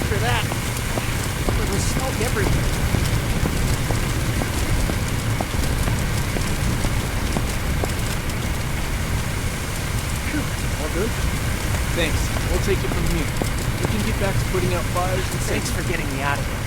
after that. There was smoke everywhere. All good? Thanks. We'll take it from here. We can get back to putting out fires and Thanks for getting me out of here.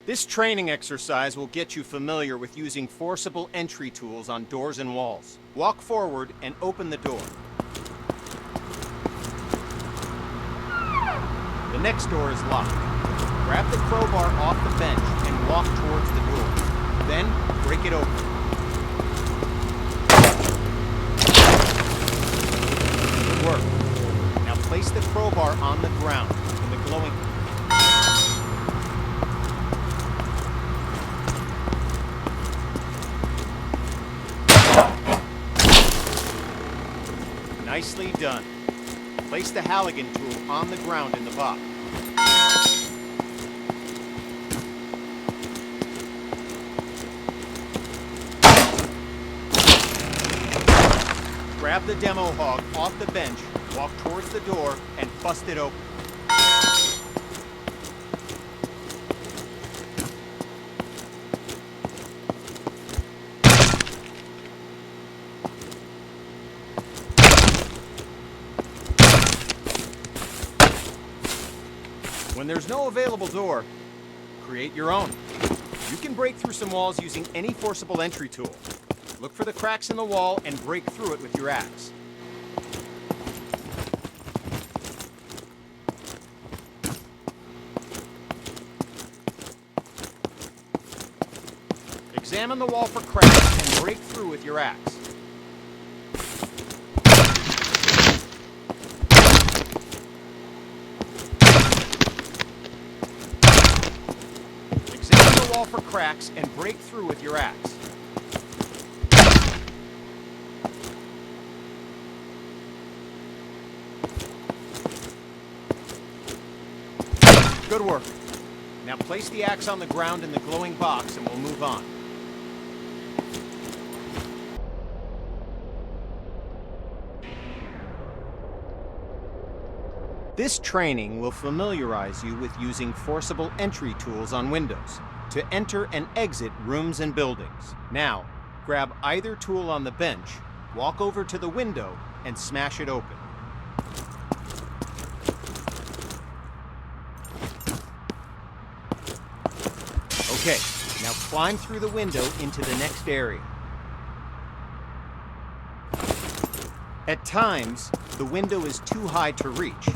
This training exercise will get you familiar with using forcible entry tools on doors and walls. Walk forward and open the door. The next door is locked. Grab the crowbar off the bench and walk towards the door. Then, break it open. Good work. Now place the crowbar on the ground in the glowing... Nicely done. Place the Halligan tool on the ground in the box. Grab the demo hog off the bench, walk towards the door, and bust it open. When there's no available door, create your own. You can break through some walls using any forcible entry tool. Look for the cracks in the wall and break through it with your axe. Examine the wall for cracks and break through with your axe. Wall for cracks and break through with your axe. Good work. Now place the axe on the ground in the glowing box and we'll move on. This training will familiarize you with using forcible entry tools on windows to enter and exit rooms and buildings. Now, grab either tool on the bench, walk over to the window, and smash it open. Okay, now climb through the window into the next area. At times, the window is too high to reach,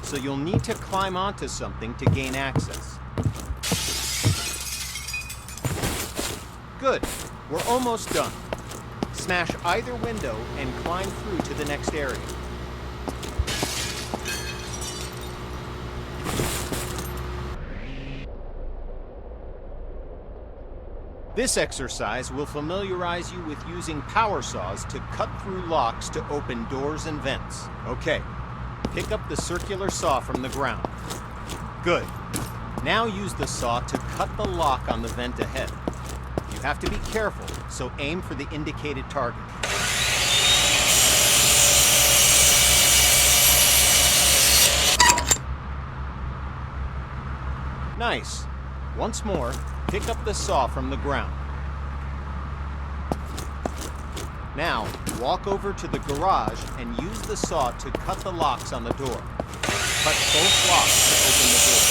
so you'll need to climb onto something to gain access. Good. We're almost done. Smash either window and climb through to the next area. This exercise will familiarize you with using power saws to cut through locks to open doors and vents. Okay, pick up the circular saw from the ground. Good. Now use the saw to cut the lock on the vent ahead. You have to be careful, so aim for the indicated target. Nice. Once more, pick up the saw from the ground. Now, walk over to the garage and use the saw to cut the locks on the door. Cut both locks to open the door.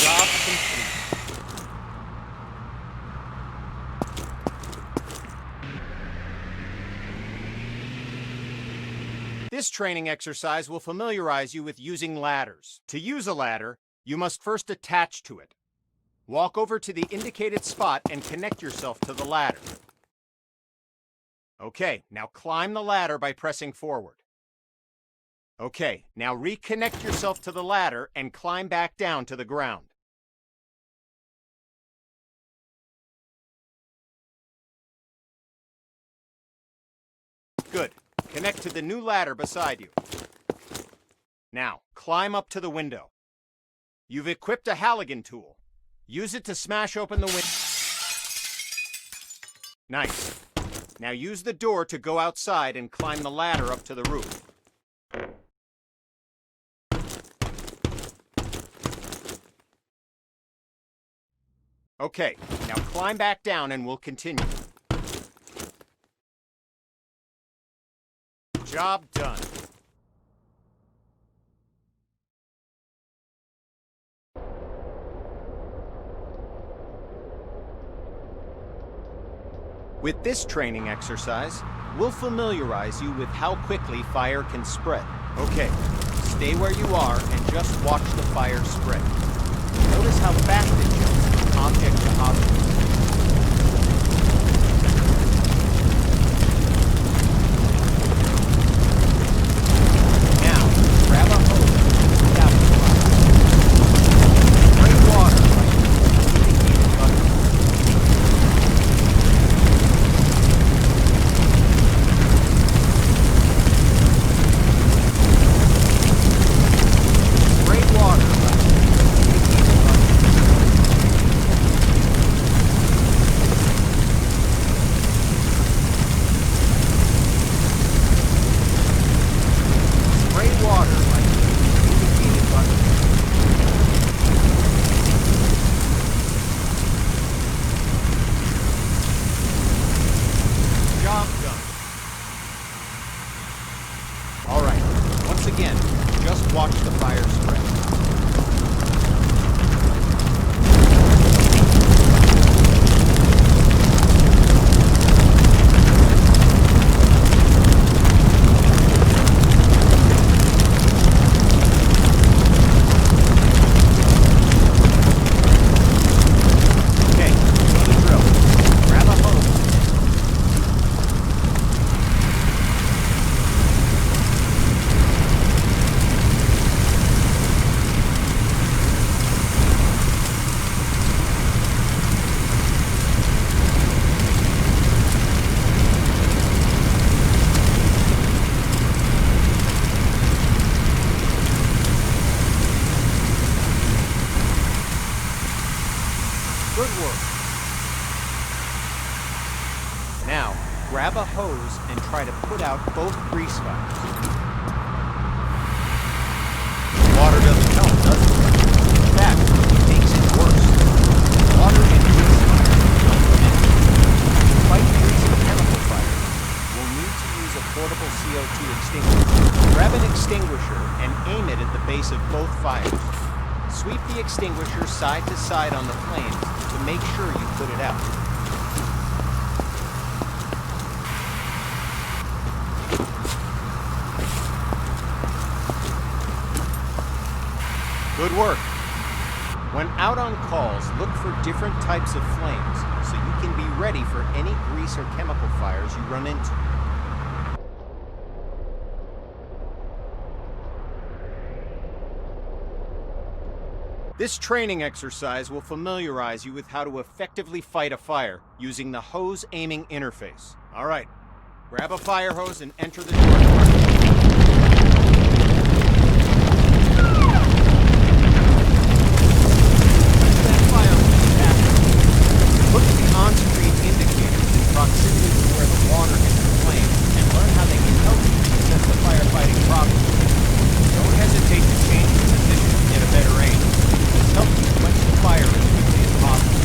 Job complete. This training exercise will familiarize you with using ladders. To use a ladder, you must first attach to it. Walk over to the indicated spot and connect yourself to the ladder. Okay, now climb the ladder by pressing forward. Okay, now reconnect yourself to the ladder and climb back down to the ground. Good. Connect to the new ladder beside you. Now, climb up to the window. You've equipped a Halligan tool. Use it to smash open the window. Nice. Now use the door to go outside and climb the ladder up to the roof. Okay, now climb back down and we'll continue. Job done. With this training exercise, we'll familiarize you with how quickly fire can spread. Okay, stay where you are and just watch the fire spread. Notice how fast it jumps from object to object. Now, grab a hose and put out the fire. Spray water like the indicated button. Spray water like the indicated button. Job done. All right, once again, just watch the fire spread. Okay, you know the drill. Grab a hose. Good work. Now, grab a hose and try to put out both grease fires. Water doesn't help, does it? In fact, it makes it worse. Water and grease fires don't mix. To fight grease and chemical fires, we'll need to use a portable CO2 extinguisher. Grab an extinguisher and aim it at the base of both fires. Sweep the extinguisher side to side on the flames to make sure you put it out. Good work. When out on calls, look for different types of flames so you can be ready for any grease or chemical fires you run into. This training exercise will familiarize you with how to effectively fight a fire using the hose aiming interface. All right, grab a fire hose and enter the door. Look at the on-screen indicators in proximity to where the water hits the flame and learn how they can help you assess the firefighting problem. Don't hesitate to change your position to get a better aim. This helps you quench the fire as quickly as possible.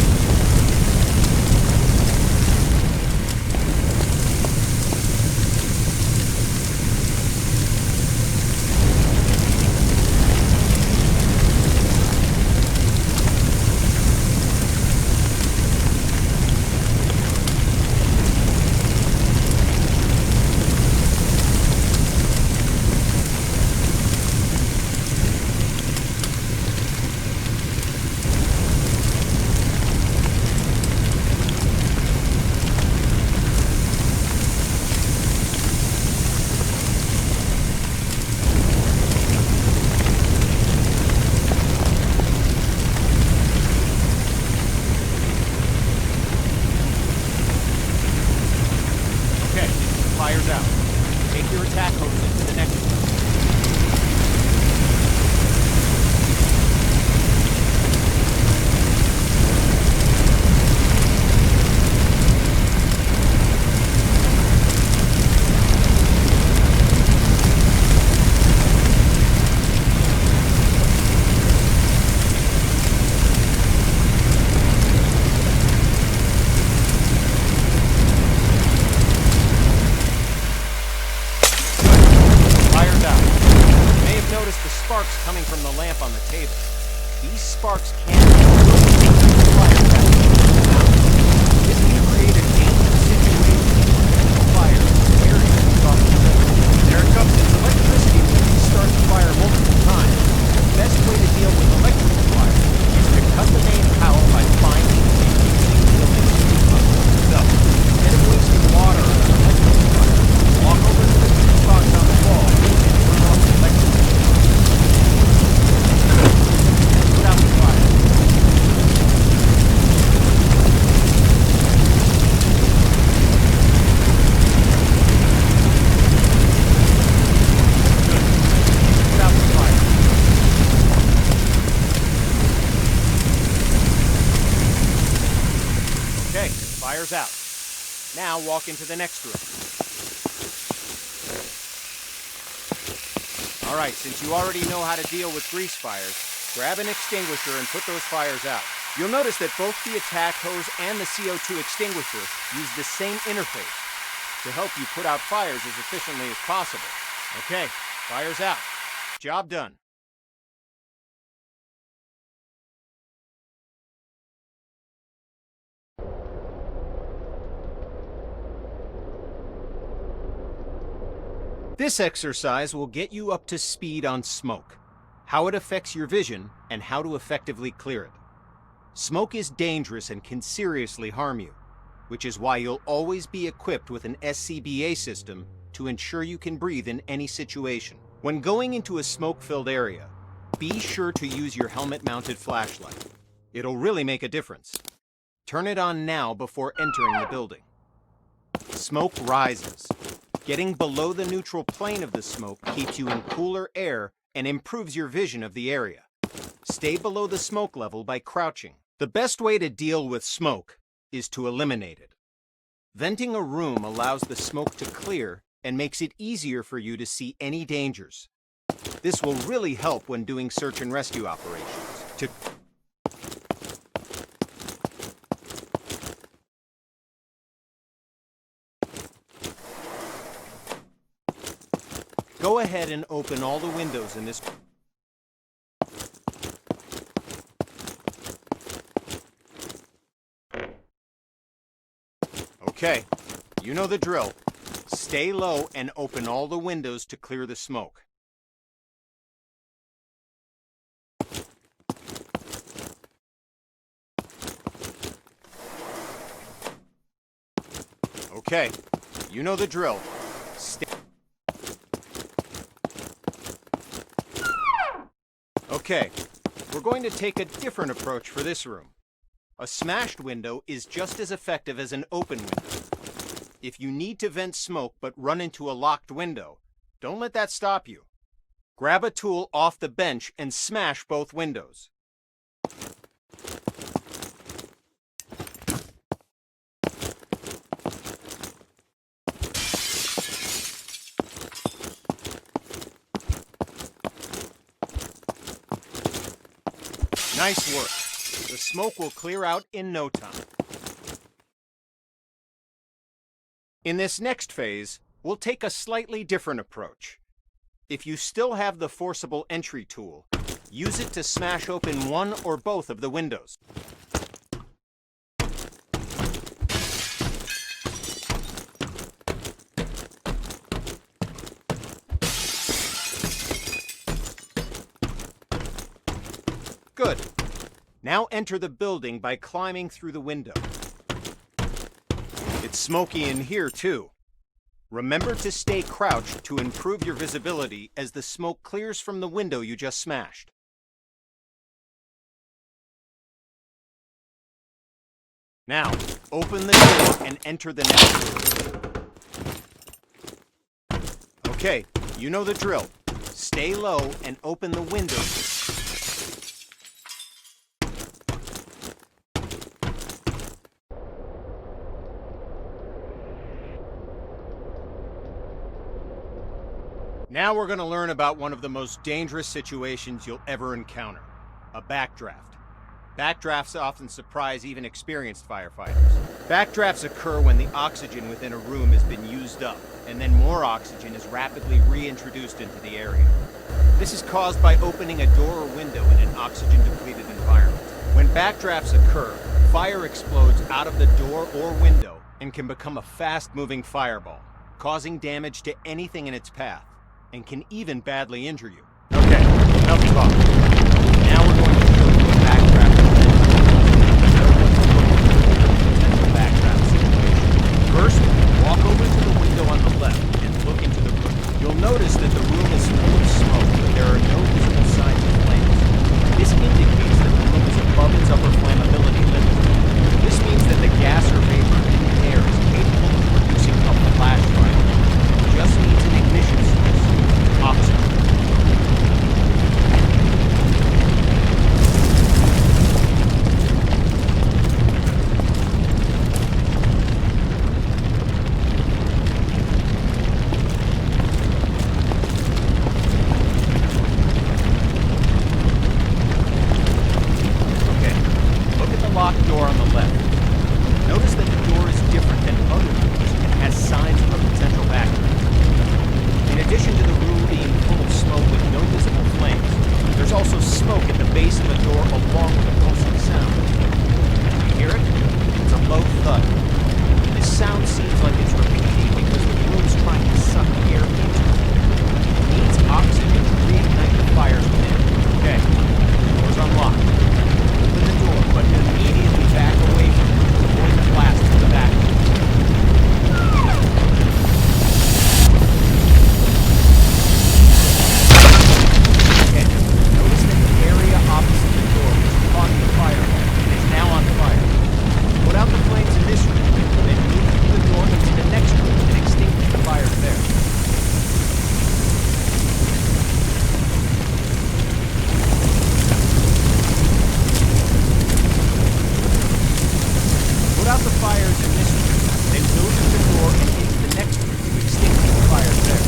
on the table. These sparks can the fire back. This can create a dangerous situation when the fire is very across the building. There it comes. Electricity will restart the fire multiple times. The best way to deal with electrical fire is to cut the main power by finding and using the building's fuse box. So, instead of wasting water on an electrical fire, walk over to the fuse box on the wall and turn off the electricity. Put out the fire. Okay, fire's out. Now walk into the next room. Alright, since you already know how to deal with grease fires, grab an extinguisher and put those fires out. You'll notice that both the attack hose and the CO2 extinguisher use the same interface to help you put out fires as efficiently as possible. Okay, fire's out. Job done. This exercise will get you up to speed on smoke, how it affects your vision, and how to effectively clear it. Smoke is dangerous and can seriously harm you, which is why you'll always be equipped with an SCBA system to ensure you can breathe in any situation. When going into a smoke-filled area, be sure to use your helmet-mounted flashlight. It'll really make a difference. Turn it on now before entering the building. Smoke rises. Getting below the neutral plane of the smoke keeps you in cooler air and improves your vision of the area. Stay below the smoke level by crouching. The best way to deal with smoke is to eliminate it. Venting a room allows the smoke to clear and makes it easier for you to see any dangers. This will really help when doing search and rescue operations. Go ahead and open all the windows in this. Okay, you know the drill. Stay low and open all the windows to clear the smoke. Okay, you know the drill. Okay, we're going to take a different approach for this room. A smashed window is just as effective as an open window. If you need to vent smoke but run into a locked window, don't let that stop you. Grab a tool off the bench and smash both windows. Nice work. The smoke will clear out in no time. In this next phase, we'll take a slightly different approach. If you still have the forcible entry tool, use it to smash open one or both of the windows. Good. Now enter the building by climbing through the window. It's smoky in here, too. Remember to stay crouched to improve your visibility as the smoke clears from the window you just smashed. Now, open the door and enter the next room. Okay, you know the drill. Stay low and open the windows. Now we're going to learn about one of the most dangerous situations you'll ever encounter, a backdraft. Backdrafts often surprise even experienced firefighters. Backdrafts occur when the oxygen within a room has been used up, and then more oxygen is rapidly reintroduced into the area. This is caused by opening a door or window in an oxygen-depleted environment. When backdrafts occur, fire explodes out of the door or window and can become a fast-moving fireball, causing damage to anything in its path, and can even badly injure you. Okay, enough talk. Now we're going to show you a backdraft event. Potential backdraft situation. First, walk over to the window on the left and look into the room. You'll notice that the room is full of smoke, but there are no visible signs of flames. This indicates that the room is above its upper flammability limit. This means that the gas or vapor in the air is capable of producing a flash fire. It just needs an ignition source: oxygen. Locked door on the left. Notice that the door is different than other doors and has signs of a potential backdraft. In addition to the room being full of smoke with no visible flames, there's also smoke at the base of the door along with a pulsing sound. You hear it? It's a low thud. This sound seems like it's repeating because the room's trying to suck air into it. It needs oxygen to reignite the fires within. Okay, the door's unlocked. Open the door, but immediately back away from it to avoid the blast from the back. Okay, notice that the area opposite the door was caught in the fireball and is now on fire. Put out the flames in this room, then move through the door into the next room and extinguish the fires there. Put out the fires in this room, then go through the door and into the next room to extinguish the fires there.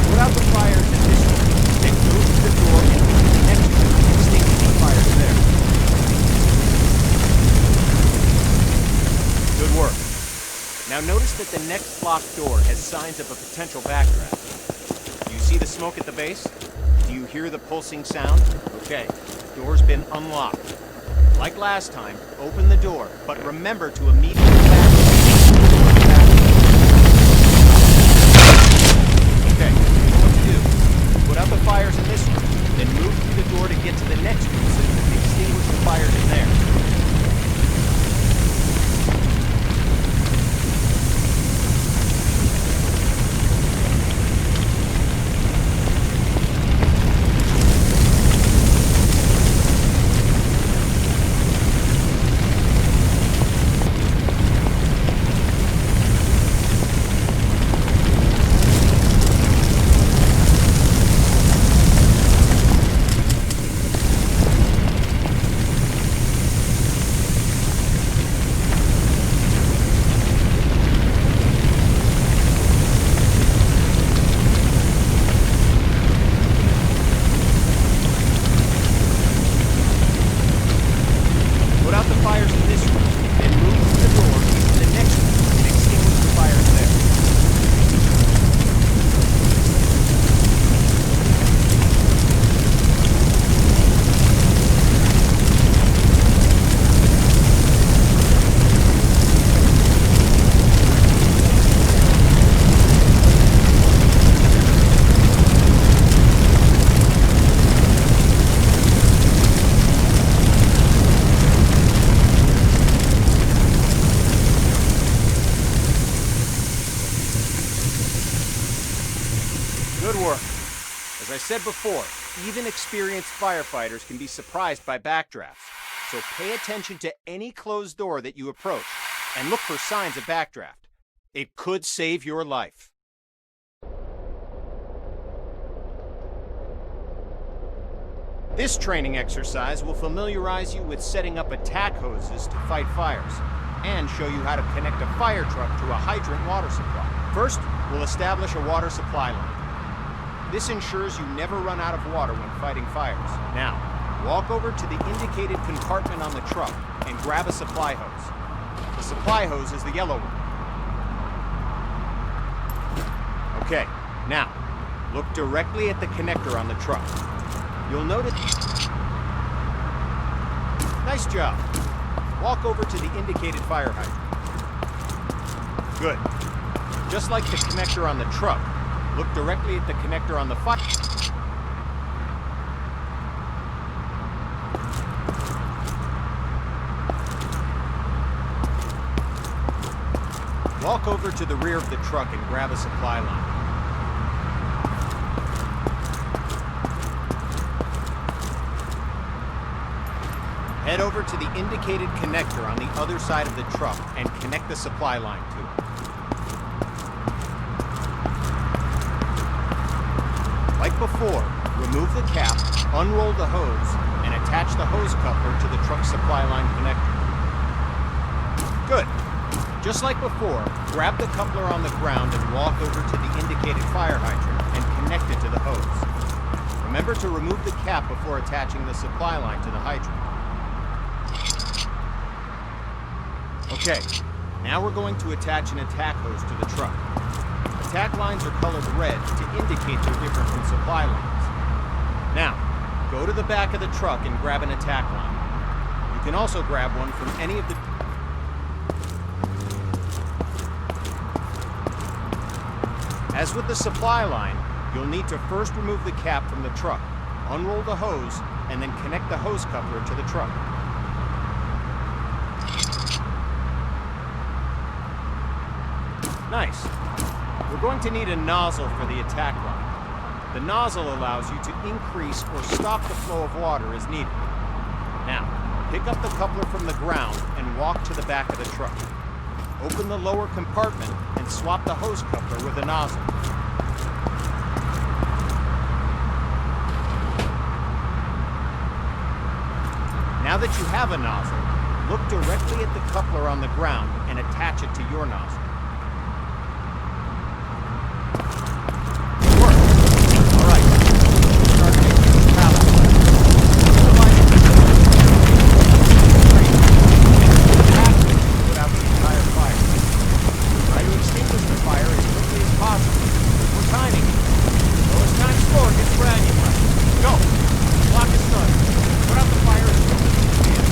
Put out the fires in this room, then go through the door and into the next room to extinguish the fires there. Good work. Now notice that the next locked door has signs of a potential backdraft. See the smoke at the base? Do you hear the pulsing sound? Okay, the door's been unlocked. Like last time, open the door, but remember to immediately back. Okay, you know what to do. Put out the fires in this room, then move through the door to get to the next room so you can extinguish the fires in there. Good work. As I said before, even experienced firefighters can be surprised by backdrafts. So pay attention to any closed door that you approach and look for signs of backdraft. It could save your life. This training exercise will familiarize you with setting up attack hoses to fight fires and show you how to connect a fire truck to a hydrant water supply. First, we'll establish a water supply line. This ensures you never run out of water when fighting fires. Now, Walk over to the indicated compartment on the truck and grab a supply hose. The supply hose is the yellow one. Okay, now, look directly at the connector on the truck. You'll notice... Nice job. Walk over to the indicated fire hydrant. Good. Just like the connector on the truck, look directly at the connector on the fire... Walk over to the rear of the truck and grab a supply line. Head over to the indicated connector on the other side of the truck and connect the supply line to it. Like before, remove the cap, unroll the hose, and attach the hose coupler to the truck supply line connector. Good. Just like before, grab the coupler on the ground and walk over to the indicated fire hydrant and connect it to the hose. Remember to remove the cap before attaching the supply line to the hydrant. Okay, now we're going to attach an attack hose to the truck. Attack lines are colored red to indicate they're different from supply lines. Now, go to the back of the truck and grab an attack line. You can also grab one from any of the... As with the supply line, you'll need to first remove the cap from the truck, unroll the hose, and then connect the hose coupler to the truck. Nice. We're going to need a nozzle for the attack line. The nozzle allows you to increase or stop the flow of water as needed. Now, pick up the coupler from the ground and walk to the back of the truck. Open the lower compartment and swap the hose coupler with a nozzle. Now that you have a nozzle, look directly at the coupler on the ground and attach it to your nozzle. Good work. All right. Start making the pallet. Put out the entire fire. Try to extinguish the fire as quickly as possible. We're timing it. So as time score gets granular. Go. Clock is started. Put out the fire as quickly as you can.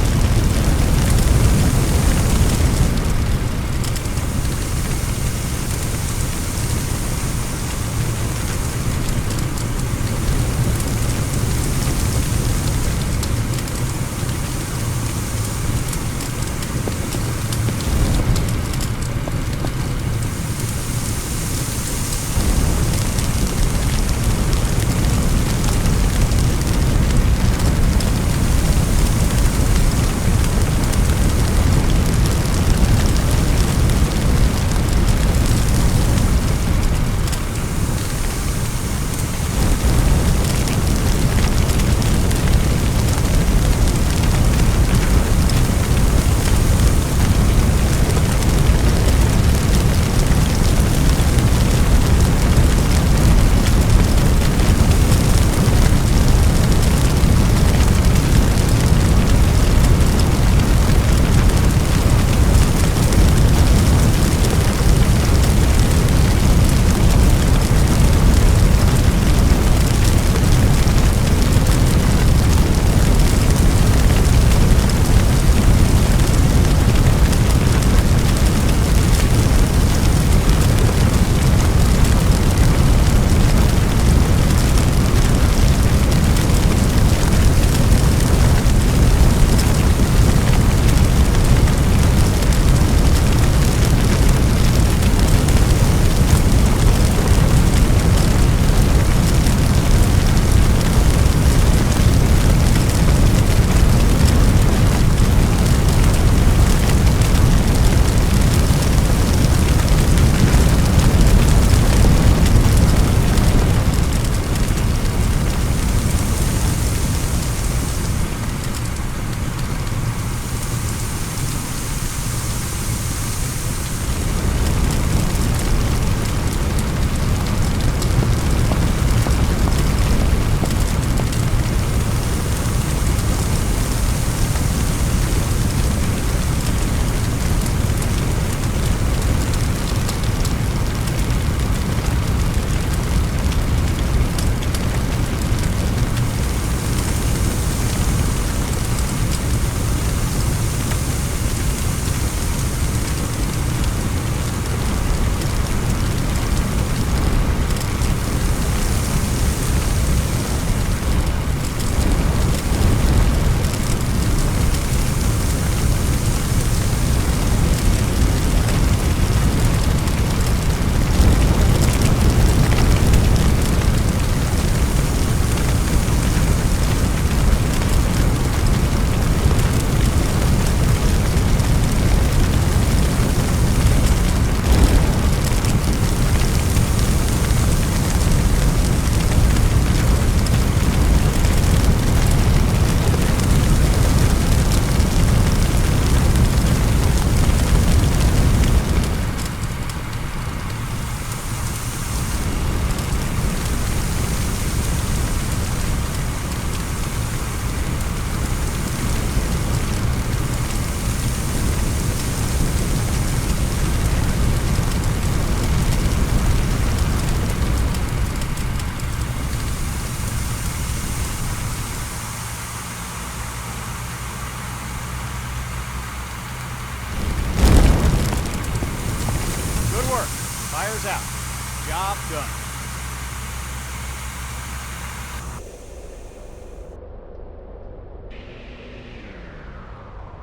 done.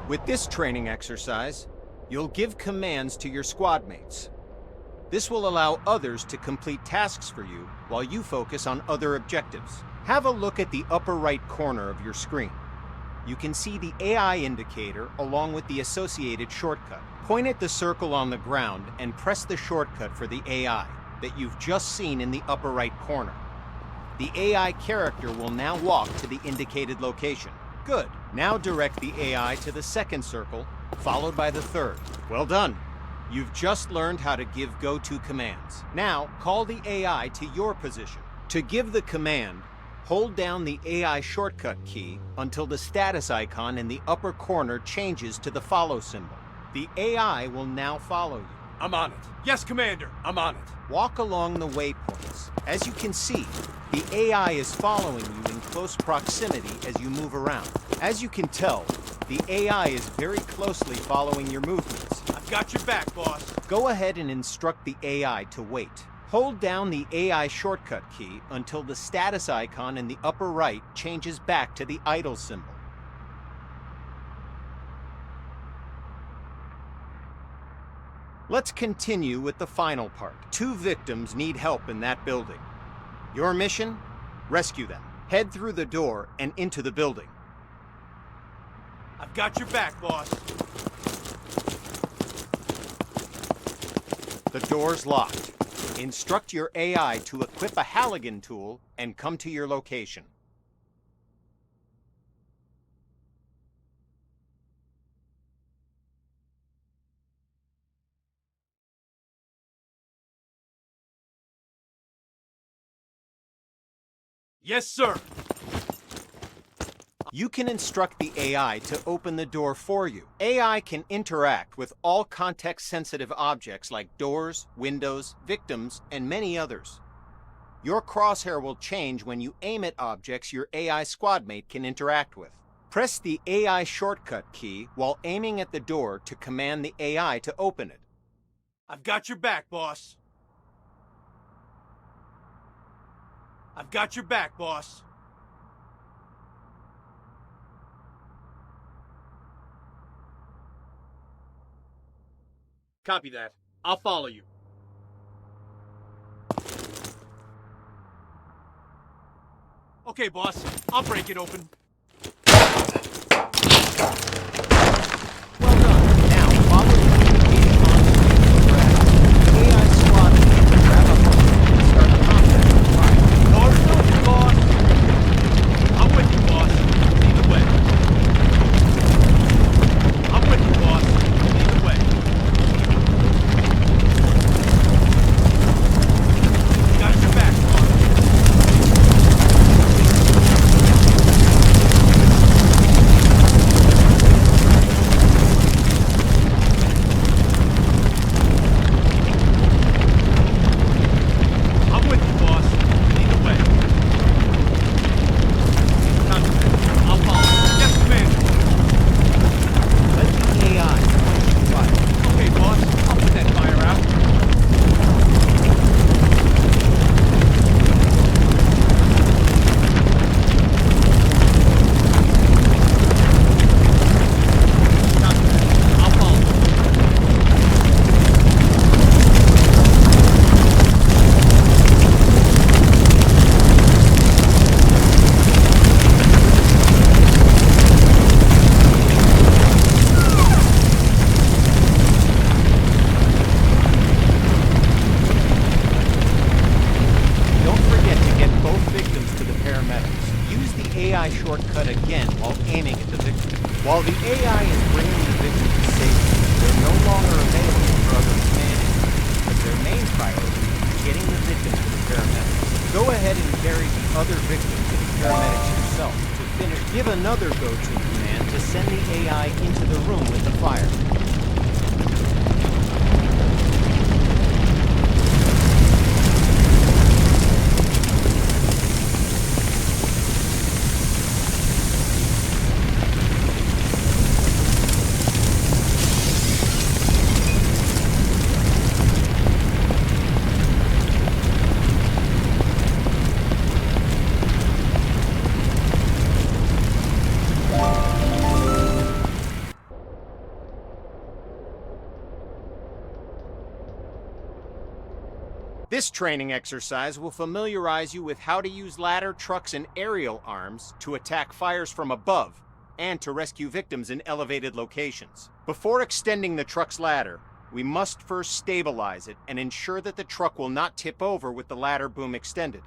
With this training exercise, you'll give commands to your squad mates. This will allow others to complete tasks for you while you focus on other objectives. Have a look at the upper right corner of your screen. You can see the AI indicator along with the associated shortcut. Point at the circle on the ground and press the shortcut for the AI that you've just seen in the upper right corner. The AI character will now walk to the indicated location. Good. Now direct the AI to the second circle, followed by the third. Well done. You've just learned how to give go-to commands. Now, call the AI to your position. To give the command, hold down the AI shortcut key until the status icon in the upper corner changes to the follow symbol. The AI will now follow you. I'm on it. Yes, Commander, I'm on it. Walk along the waypoints. As you can see, the AI is following you in close proximity as you move around. As you can tell, the AI is very closely following your movements. I've got your back, boss. Go ahead and instruct the AI to wait. Hold down the AI shortcut key until the status icon in the upper right changes back to the idle symbol. Let's continue with the final part. 2 victims need help in that building. Your mission? Rescue them. Head through the door and into the building. I've got your back, boss. The door's locked. Instruct your AI to equip a Halligan tool and come to your location. Yes, sir. You can instruct the AI to open the door for you. AI can interact with all context-sensitive objects like doors, windows, victims, and many others. Your crosshair will change when you aim at objects your AI squadmate can interact with. Press the AI shortcut key while aiming at the door to command the AI to open it. I've got your back, boss. I've got your back, boss. Copy that. I'll follow you. Okay, boss. I'll break it open. Well done. Now, follow the indicated on-screen progress. AI squad can grab a hold and start combat. Right. North, boss. I'm with you, boss. Lead the way. I'm with you, boss. Lead the way. Got your back, boss. I'm with you, boss. Lead the way. Copy that. I'll follow. Yes, Commander. Let the AI fire. Okay, boss. I'll put that fire out. Copy that. I'll follow. Don't forget to get both victims to the paramedics. Use the AI shortcut again while aiming at the victim. While the AI is bringing the victim to safety, they're no longer available for other commands, but their main priority is getting the victim to the paramedics. Go ahead and carry the other victim to the paramedics yourself. To finish, give another go-to command to send the AI into the room with the fire. This training exercise will familiarize you with how to use ladder trucks and aerial arms to attack fires from above and to rescue victims in elevated locations. Before extending the truck's ladder, we must first stabilize it and ensure that the truck will not tip over with the ladder boom extended.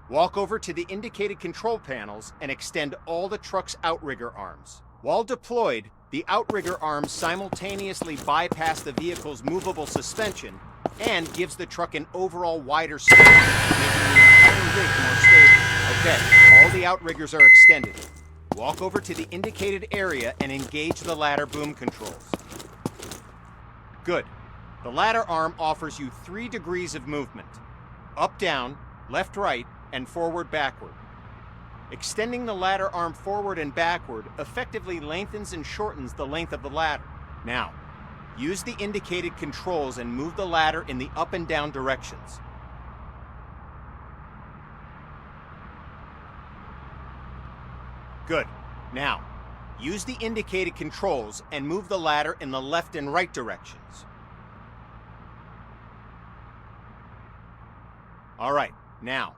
Walk over to the indicated control panels and extend all the truck's outrigger arms. While deployed, the outrigger arms simultaneously bypass the vehicle's movable suspension and gives the truck an overall wider span, making the entire rig more stable. Okay, all the outriggers are extended. Walk over to the indicated area and engage the ladder boom controls. Good. The ladder arm offers you 3 degrees of movement: up, down, left, right, and forward, backward. Extending the ladder arm forward and backward effectively lengthens and shortens the length of the ladder. Now, use the indicated controls and move the ladder in the up and down directions. Good. Now, use the indicated controls and move the ladder in the left and right directions. All right, now,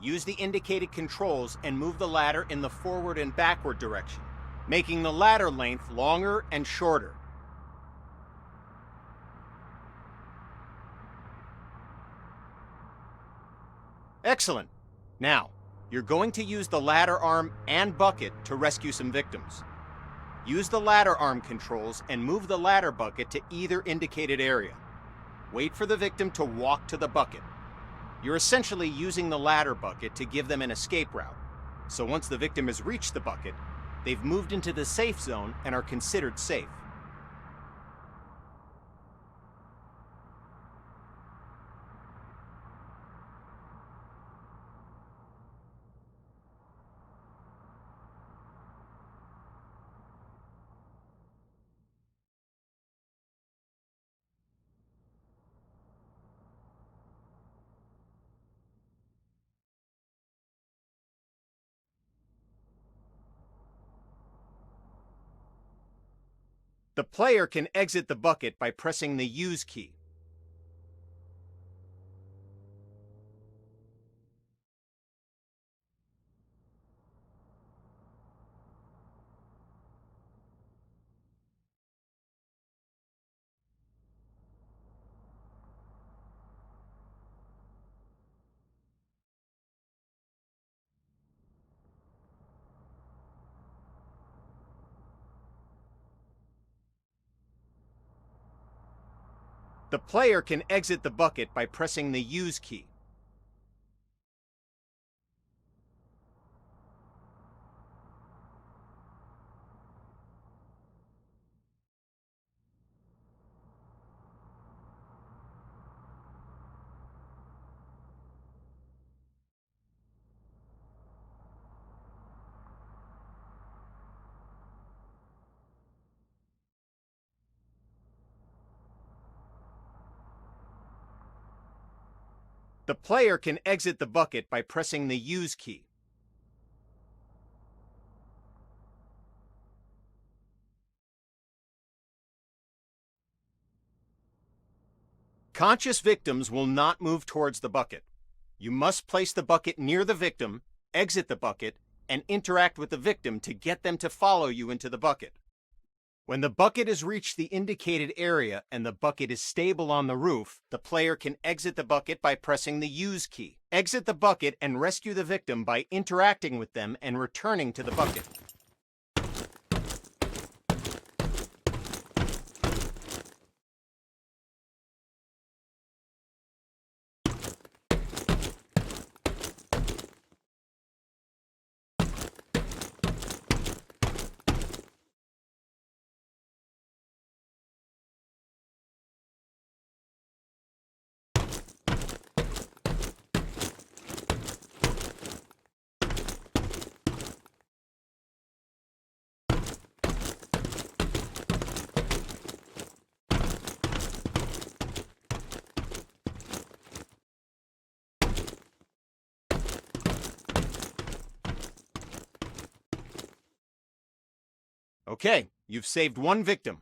use the indicated controls and move the ladder in the forward and backward direction, making the ladder length longer and shorter. Excellent. Now, you're going to use the ladder arm and bucket to rescue some victims. Use the ladder arm controls and move the ladder bucket to either indicated area. Wait for the victim to walk to the bucket. You're essentially using the ladder bucket to give them an escape route. So once the victim has reached the bucket, they've moved into the safe zone and are considered safe. The player can exit the bucket by pressing the Use key. The player can exit the bucket by pressing the Use key. The player can exit the bucket by pressing the Use key. Conscious victims will not move towards the bucket. You must place the bucket near the victim, exit the bucket, and interact with the victim to get them to follow you into the bucket. When the bucket has reached the indicated area and the bucket is stable on the roof, the player can exit the bucket by pressing the Use key. Exit the bucket and rescue the victim by interacting with them and returning to the bucket. Okay, you've saved 1 victim.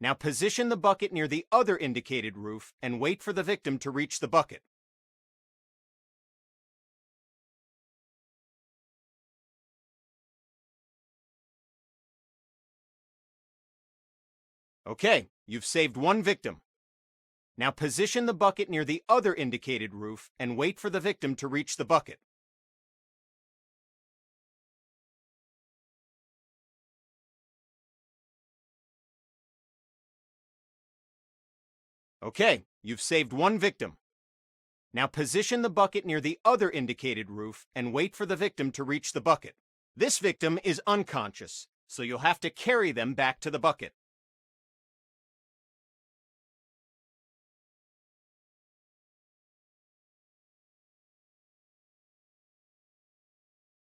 Now position the bucket near the other indicated roof and wait for the victim to reach the bucket. Okay, you've saved one victim. Now position the bucket near the other indicated roof and wait for the victim to reach the bucket. Okay, you've saved one victim. Now position the bucket near the other indicated roof and wait for the victim to reach the bucket. This victim is unconscious, so you'll have to carry them back to the bucket.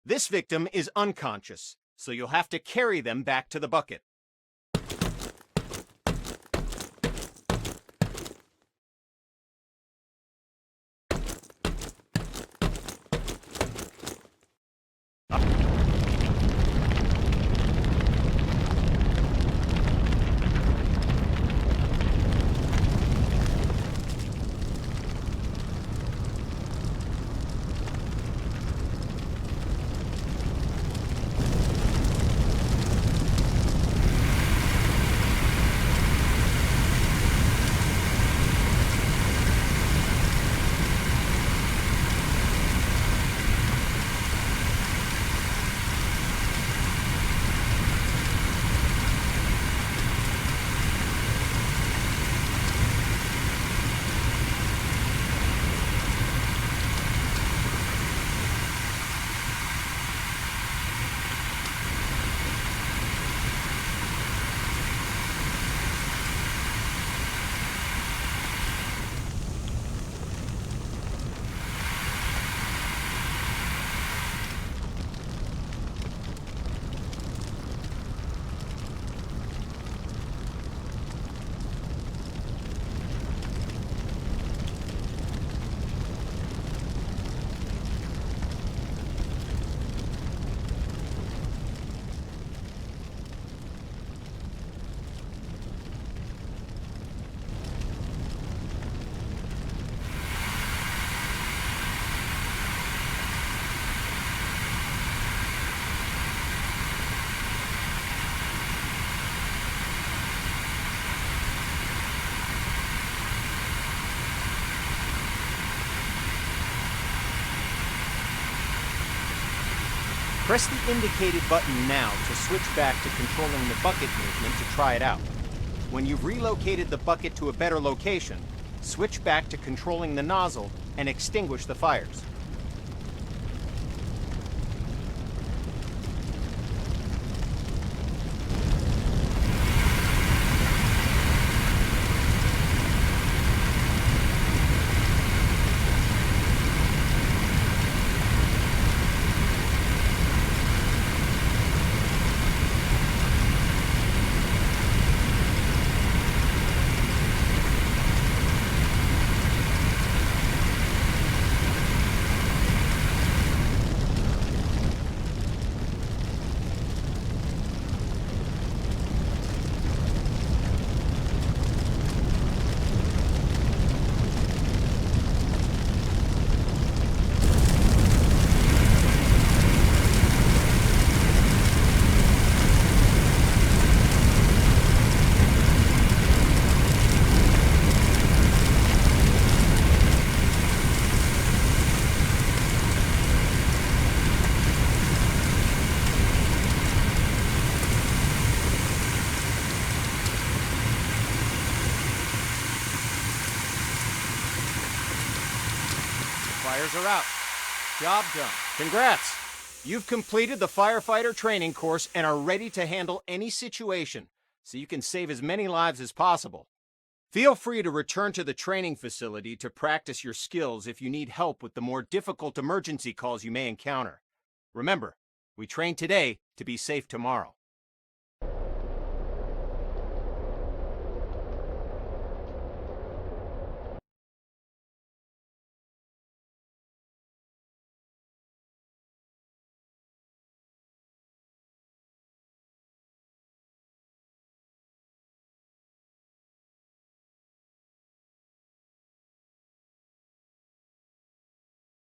This victim is unconscious, so you'll have to carry them back to the bucket. Press the indicated button now to switch back to controlling the bucket movement to try it out. When you've relocated the bucket to a better location, switch back to controlling the nozzle and extinguish the fires. Fires are out. Job done. Congrats! You've completed the firefighter training course and are ready to handle any situation, so you can save as many lives as possible. Feel free to return to the training facility to practice your skills if you need help with the more difficult emergency calls you may encounter. Remember, we train today to be safe tomorrow.